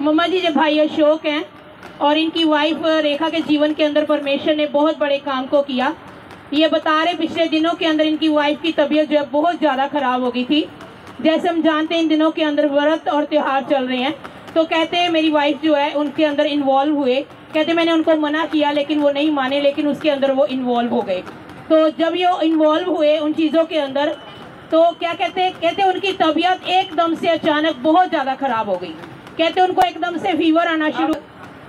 मम्मा जी जो भाई अशोक हैं और इनकी वाइफ रेखा के जीवन के अंदर परमेश्वर ने बहुत बड़े काम को किया। ये बता रहे पिछले दिनों के अंदर इनकी वाइफ की तबीयत जो है बहुत ज़्यादा ख़राब हो गई थी। जैसे हम जानते हैं इन दिनों के अंदर व्रत और त्यौहार चल रहे हैं, तो कहते हैं मेरी वाइफ जो है उनके अंदर इन्वॉल्व हुए। कहते मैंने उनको मना किया लेकिन वो नहीं माने, लेकिन उसके अंदर वो इन्वॉल्व हो गए। तो जब ये इन्वॉल्व हुए उन चीज़ों के अंदर, तो क्या कहते उनकी तबीयत एकदम से अचानक बहुत ज़्यादा ख़राब हो गई। कहते उनको एकदम से फीवर आना शुरू।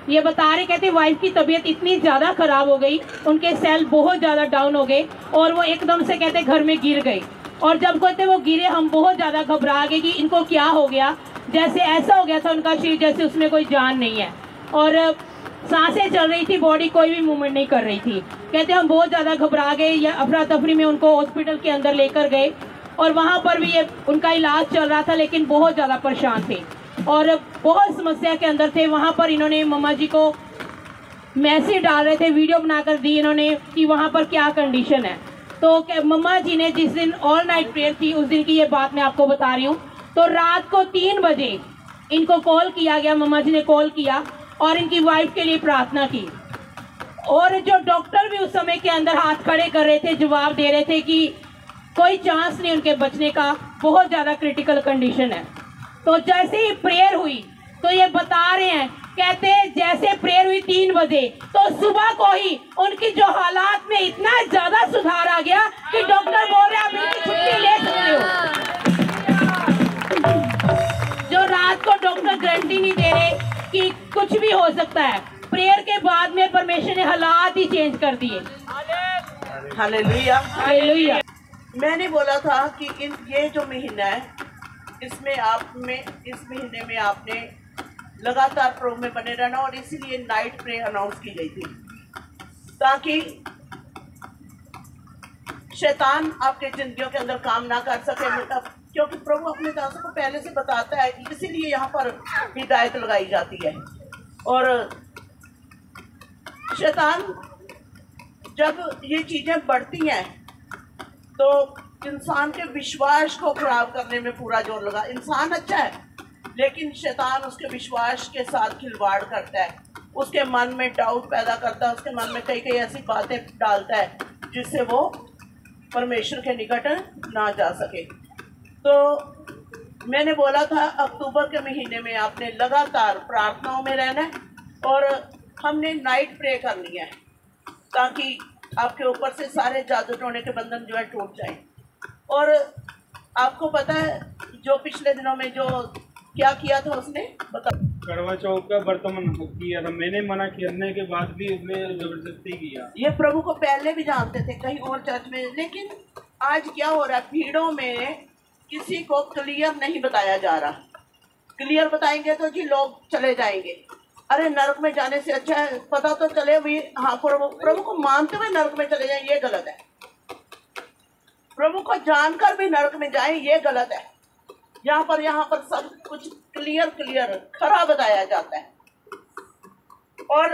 ये बता रहे, कहते वाइफ की तबीयत इतनी ज़्यादा ख़राब हो गई, उनके सेल बहुत ज़्यादा डाउन हो गए और वो एकदम से कहते घर में गिर गए। और जब कहते वो गिरे हम बहुत ज़्यादा घबरा गए कि इनको क्या हो गया। जैसे ऐसा हो गया था उनका शरीर जैसे उसमें कोई जान नहीं है और सांसें चल रही थी, बॉडी कोई भी मूवमेंट नहीं कर रही थी। कहते हम बहुत ज़्यादा घबरा गए, या अफरा तफरी में उनको हॉस्पिटल के अंदर लेकर गए और वहाँ पर भी ये उनका इलाज चल रहा था, लेकिन बहुत ज़्यादा परेशान थे और बहुत समस्या के अंदर थे। वहाँ पर इन्होंने मम्मा जी को मैसेज डाल रहे थे, वीडियो बनाकर दी इन्होंने कि वहाँ पर क्या कंडीशन है। तो मम्मा जी ने जिस दिन ऑल नाइट प्रेयर थी उस दिन की ये बात मैं आपको बता रही हूँ। तो रात को 3 बजे इनको कॉल किया गया, मम्मा जी ने कॉल किया और इनकी वाइफ के लिए प्रार्थना की। और जो डॉक्टर भी उस समय के अंदर हाथ खड़े कर रहे थे, जवाब दे रहे थे कि कोई चांस नहीं उनके बचने का, बहुत ज़्यादा क्रिटिकल कंडीशन है। तो जैसे ही प्रेयर हुई तो ये बता रहे हैं, कहते जैसे प्रेयर हुई 3 बजे तो सुबह को ही उनकी जो हालात में इतना ज़्यादा सुधार आ गया कि डॉक्टर बोल रहे हैं आप इनकी छुट्टी ले सकते हो। जो रात को डॉक्टर गारंटी नहीं दे रहे कि कुछ भी हो सकता है, प्रेयर के बाद में परमेश्वर ने हालात ही चेंज कर दिए। Hallelujah hallelujah. मैंने बोला था कि ये जो महीना है इस महीने में आपने लगातार प्रभु में बने रहना, और इसीलिए नाइट प्रे अनाउंस की गई थी ताकि शैतान आपके जिंदगियों के अंदर काम ना कर सके। मतलब क्योंकि प्रभु अपने दासों को पहले से बताता है, इसीलिए यहाँ पर हिदायत लगाई जाती है। और शैतान जब ये चीज़ें बढ़ती हैं तो इंसान के विश्वास को खराब करने में पूरा जोर लगा। इंसान अच्छा है लेकिन शैतान उसके विश्वास के साथ खिलवाड़ करता है, उसके मन में डाउट पैदा करता है, उसके मन में कई ऐसी बातें डालता है जिससे वो परमेश्वर के निकट ना जा सके। तो मैंने बोला था अक्टूबर के महीने में आपने लगातार प्रार्थनाओं में रहना है और हमने नाइट प्रे करनी है ताकि आपके ऊपर से सारे जादू टोने के बंधन जो है टूट जाए। और आपको पता है जो पिछले दिनों में जो क्या किया था उसने, बता। करवा चौथ का बर्तमान किया था, मैंने मना करने के बाद भी उसने जबरदस्ती किया। ये प्रभु को पहले भी जानते थे कहीं और चर्च में, लेकिन आज क्या हो रहा है, भीड़ों में किसी को क्लियर नहीं बताया जा रहा। क्लियर बताएंगे तो जी लोग चले जाएंगे। अरे नरक में जाने से अच्छा है पता तो चले भी, हाँ प्रभु को मानते हुए नरक में चले जाएं, ये गलत है। प्रभु को जानकर भी नरक में जाएं, ये गलत है। यहाँ पर सब कुछ क्लियर खरा बताया जाता है। और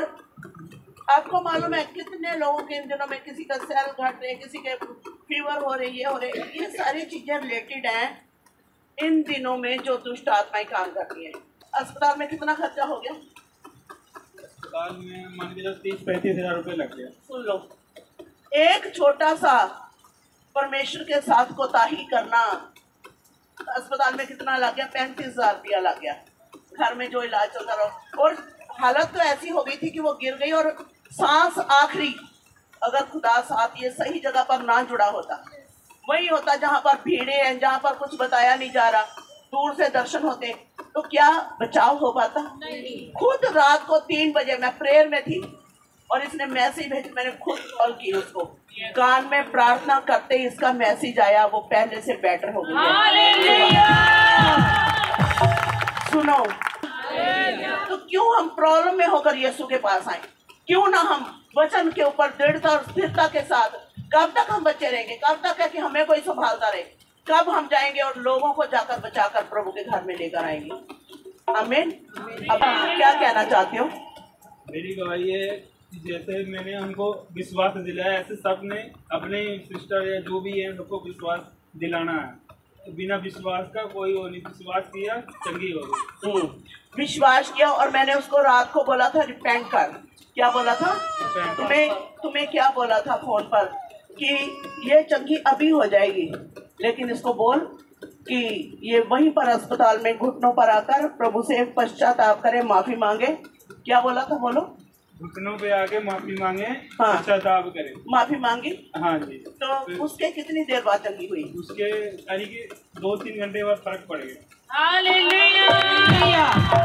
आपको मालूम है कितने लोगों के इन दिनों में किसी का सेल घट रहे, किसी के फीवर हो रही है, ये सारी चीजें रिलेटेड हैं इन दिनों में जो दुष्ट आत्माएं काम करती हैं। अस्पताल में कितना खर्चा हो गया? अस्पताल में मान के 30-35 हज़ार रुपये लग गया। सुन लो, एक छोटा सा परमेश्वर के साथ कोताही करना, अस्पताल में कितना लग गया? 35,000 रुपया लग गया। घर में जो इलाज चलता रहा, और हालत तो ऐसी हो गई थी कि वो गिर गई और सांस आखिरी, अगर खुदा साथ ये सही जगह पर ना जुड़ा होता, वही होता जहाँ पर भीड़े हैं, जहाँ पर कुछ बताया नहीं जा रहा, दूर से दर्शन होते, तो क्या बचाव हो पाता? खुद रात को 3 बजे मैं प्रेयर में थी और इसने मैसेज भेजा, मैंने खुद कॉल की उसको, कान में प्रार्थना करते ही इसका मैसेज आया, वो पहले से बेटर हो गई। सुनो, तो क्यों हम प्रॉब्लम में होकर यीशु के पास आए? क्यों ना हम वचन के ऊपर दृढ़ता और स्थिरता के साथ, कब तक हम बच्चे रहेंगे? कब तक है कि हमें कोई संभालता रहे? कब हम जाएंगे और लोगों को जाकर बचाकर प्रभु के घर में लेकर आएंगे? आमीन। अब क्या कहना चाहते हो? मेरी गवाही है, जैसे मैंने उनको विश्वास दिलाया, ऐसे सब ने अपने सिस्टर या जो भी है सबको विश्वास दिलाना है। बिना विश्वास का कोई वो नहीं, विश्वास किया चंगी हो गई। विश्वास किया और मैंने उसको रात को बोला था रिपेंट कर। क्या बोला था? तुम्हें क्या बोला था फोन पर कि ये चंगी अभी हो जाएगी, लेकिन इसको बोल कि ये वहीं पर अस्पताल में घुटनों पर आकर प्रभु से पश्चाताप करे, माफी मांगे। क्या बोला था? बोलो। घुटनों पे आके माफी मांगे, हाँ। पश्चाताप करे। माफी मांगी। हाँ जी। तो उसके कितनी देर बाद चंगी हुई? उसके यानी कि 2-3 घंटे बाद फर्क पड़ गया। हालेलुया।